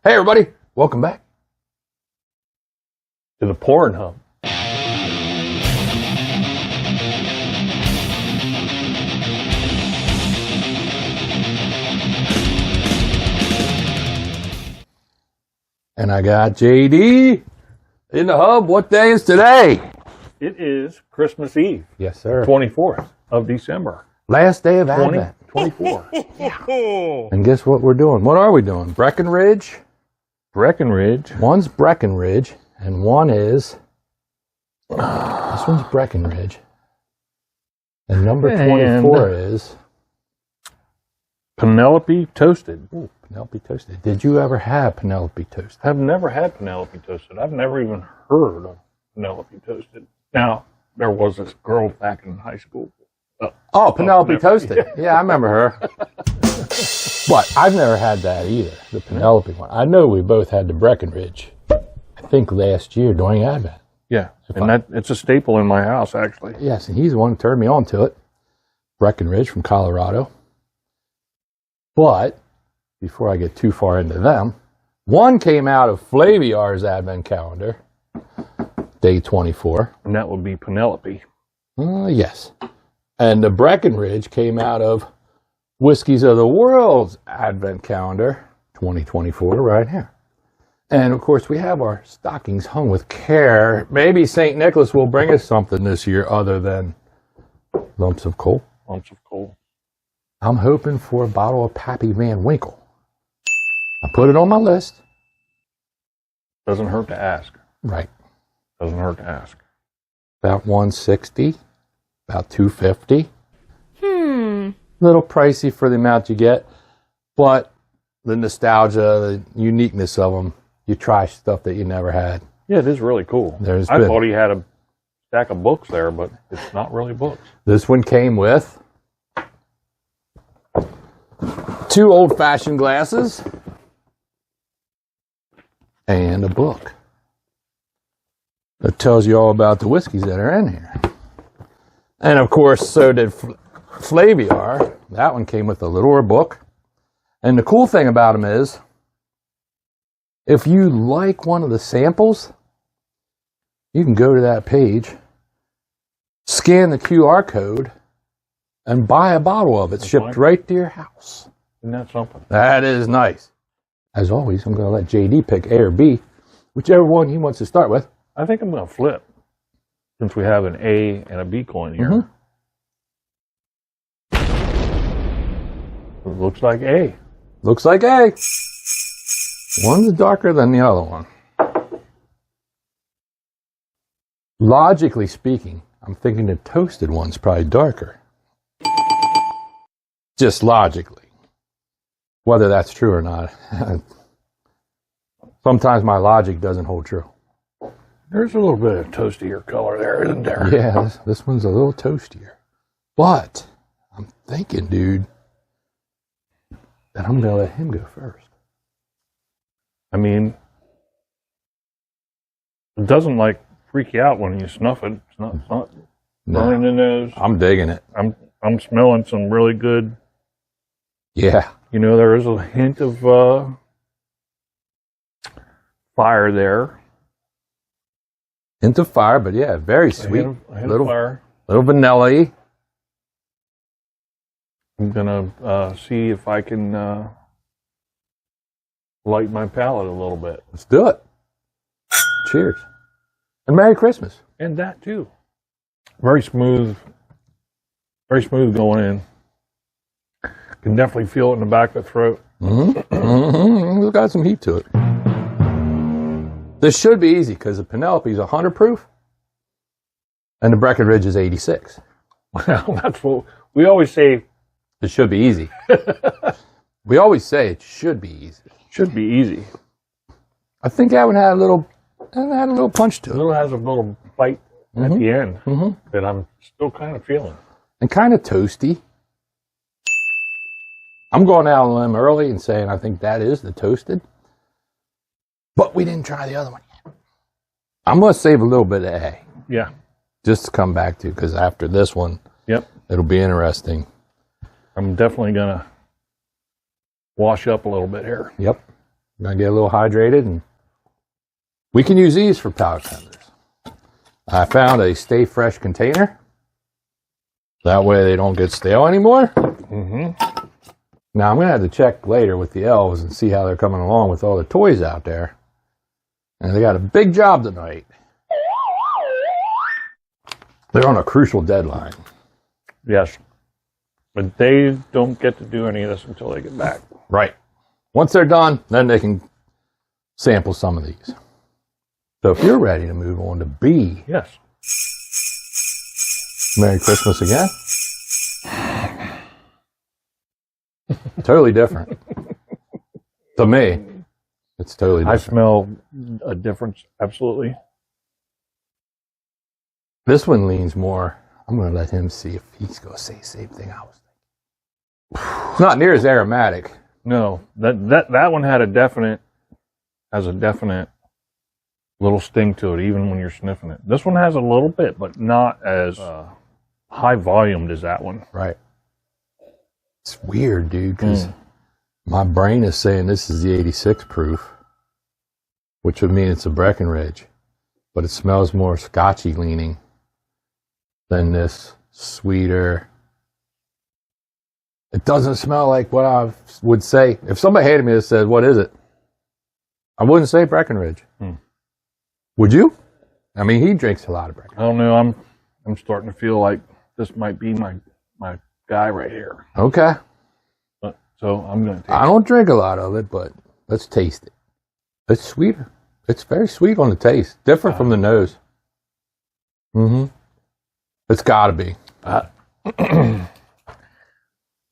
Hey everybody, welcome back to the Pourin Hub. And I got JD in the hub. What day is today? It is Christmas Eve. Yes, sir. 24th of December. Last day of Advent. 24. Yeah. And guess what we're doing? What are we doing? Breckenridge. Breckenridge. One's Breckenridge, and one is... this one's Breckenridge. And number 24 is... Penelope Toasted. Ooh, Penelope Toasted. Did you ever have Penelope Toasted? I've never had Penelope Toasted. I've never even heard of Penelope Toasted. Now, there was this girl back in high school. Penelope Toasted. Yeah, I remember her. But I've never had that either, the Penelope one. I know we both had the Breckenridge, I think last year during Advent. Yeah, it's a staple in my house, actually. Yes, and he's the one who turned me on to it. Breckenridge from Colorado. But, before I get too far into them, one came out of Flaviar's Advent calendar, day 24. And that would be Penelope. Yes. And the Breckenridge came out of Whiskeys of the World's Advent calendar, 2024, right here. And, of course, we have our stockings hung with care. Maybe St. Nicholas will bring us something this year other than lumps of coal. Lumps of coal. I'm hoping for a bottle of Pappy Van Winkle. I put it on my list. Doesn't hurt to ask. Right. Doesn't hurt to ask. About $160, about $250. A little pricey for the amount you get, but the nostalgia, the uniqueness of them, you try stuff that you never had. Yeah, it is really cool. I thought he had a stack of books there, but it's not really books. This one came with 2 old-fashioned glasses and a book that tells you all about the whiskeys that are in here. And of course, so did Flaviar. That one came with a littler book. And the cool thing about them is, if you like one of the samples, you can go to that page, scan the QR code, and buy a bottle of it shipped right to your house. Isn't that something? That is nice. As always, I'm going to let JD pick A or B, whichever one he wants to start with. I think I'm going to flip, since we have an A and a B coin here. It looks like A. Looks like A. One's darker than the other one. Logically speaking, I'm thinking the toasted one's probably darker. Just logically. Whether that's true or not. Sometimes my logic doesn't hold true. There's a little bit of toastier color there, isn't there? Yeah, this one's a little toastier. But I'm thinking, dude, that I'm going to let him go first. I mean, it doesn't freak you out when you snuff it. It's not burning the nose. I'm digging it. I'm smelling some really good. Yeah. You know, there is a hint of fire there. Hint of fire, but yeah, very sweet. A hint of fire. Little vanilla-y. I'm gonna see if I can light my palate a little bit. Let's do it. Cheers. And Merry Christmas. And that too. Very smooth going in. Can definitely feel it in the back of the throat. We've got some heat to it. This should be easy because the Penelope is 100 proof and the Breckenridge is 86. Well, that's what we always say. It should be easy. We always say it should be easy. Should be easy. I think that one had a little punch to it. It has a little bite at the end that I'm still kind of feeling. And kind of toasty. I'm going out on a limb early and saying I think that is the toasted. But we didn't try the other one yet. I'm going to save a little bit of A. Yeah. Just to come back to, because after this one, it'll be interesting. I'm definitely going to wash up a little bit here. Yep. Gonna get a little hydrated, and we can use these for palate cleansers. I found a stay fresh container. That way they don't get stale anymore. Mm-hmm. Now I'm gonna have to check later with the elves and see how they're coming along with all the toys out there. And they got a big job tonight. They're on a crucial deadline. Yes. But they don't get to do any of this until they get back. Right. Once they're done, then they can sample some of these. So if you're ready to move on to B. Yes. Merry Christmas again. Totally different. To me, it's totally I different. smell a difference, absolutely. This one leans more. I'm going to let him see if he's going to say the same thing I was thinking. It's not near as aromatic. No, that one has a definite little sting to it, even when you're sniffing it. This one has a little bit, but not as high volumed as that one. Right. It's weird, dude, because my brain is saying this is the 86 proof, which would mean it's a Breckenridge, but it smells more scotchy leaning than this sweeter. It doesn't smell like what I would say. If somebody handed me this and said, what is it? I wouldn't say Breckenridge. Would you? I mean, he drinks a lot of Breckenridge. I don't know. I'm starting to feel like this might be my guy right here. Okay. So I'm going to taste I don't drink a lot of it, but let's taste it. It's sweeter. It's very sweet on the taste. Different from the nose. Mm-hmm. It's got to be.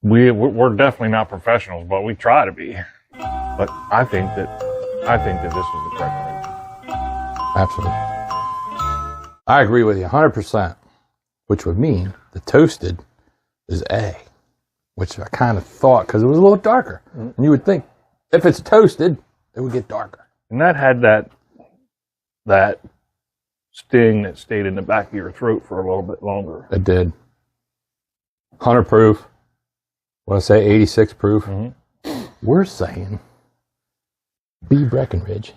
We're definitely not professionals, but we try to be. But I think that this is the Breckenridge. Absolutely. I agree with you 100%, which would mean the toasted is A, which I kind of thought because it was a little darker. And you would think if it's toasted, it would get darker. And that had that sting that stayed in the back of your throat for a little bit longer. It did. 100 proof. Want to say 86 proof? Mm-hmm. We're saying B Breckenridge.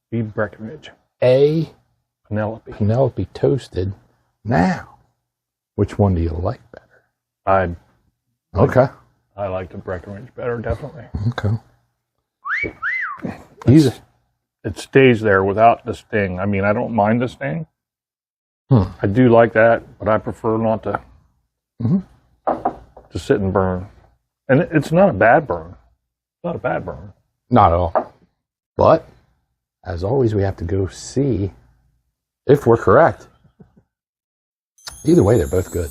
B Breckenridge. A Penelope. Penelope toasted. Now, which one do you like better? Okay. I like the Breckenridge better, definitely. Okay. Easy. It stays there without the sting. I mean, I don't mind the sting. I do like that, but I prefer not to to sit and burn. And it's not a bad burn. It's not a bad burn. Not at all. But, as always, we have to go see if we're correct. Either way, they're both good.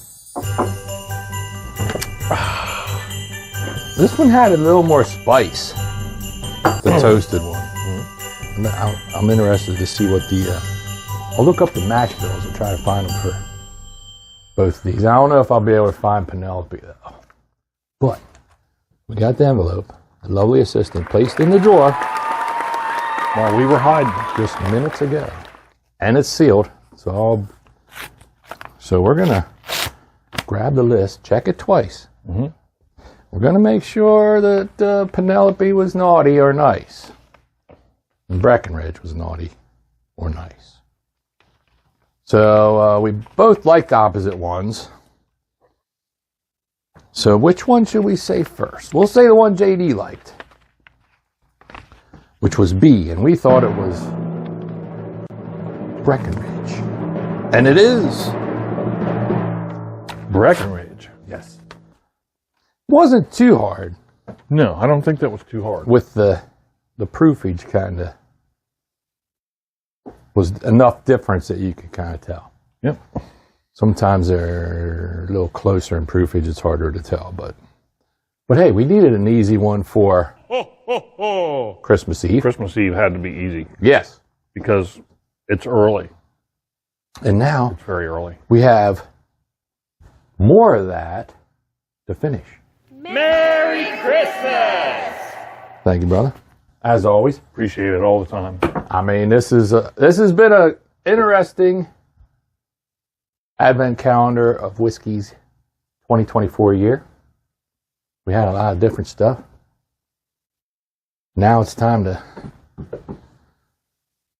This one had a little more spice, the toasted one. I'm interested to see what I'll look up the mash bills and try to find them for both of these. I don't know if I'll be able to find Penelope, though. But, we got the envelope. The lovely assistant placed in the drawer While we were hiding. just minutes ago. And it's sealed. So we're going to grab the list, check it twice. We're going to make sure that Penelope was naughty or nice. And Breckenridge was naughty or nice. So we both liked opposite ones. So which one should we say first? We'll say the one JD liked, which was B, and we thought it was Breckenridge. And it is Breckenridge. Yes. Wasn't too hard No, I don't think that was too hard. with the proofage kind of was enough difference that you could kind of tell. Yep. Sometimes they're a little closer in proofage, it's harder to tell, but hey, we needed an easy one for Christmas Eve. Christmas Eve had to be easy Yes. because it's early. And now It's very early. we have more of that to finish. Merry Christmas! Thank you, brother. As always. Appreciate it all the time. I mean, this has been a interesting advent calendar of whiskeys 2024 year. We had a lot of different stuff. Now it's time to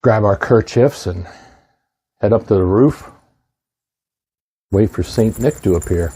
grab our kerchiefs and head up to the roof. Wait for St. Nick to appear.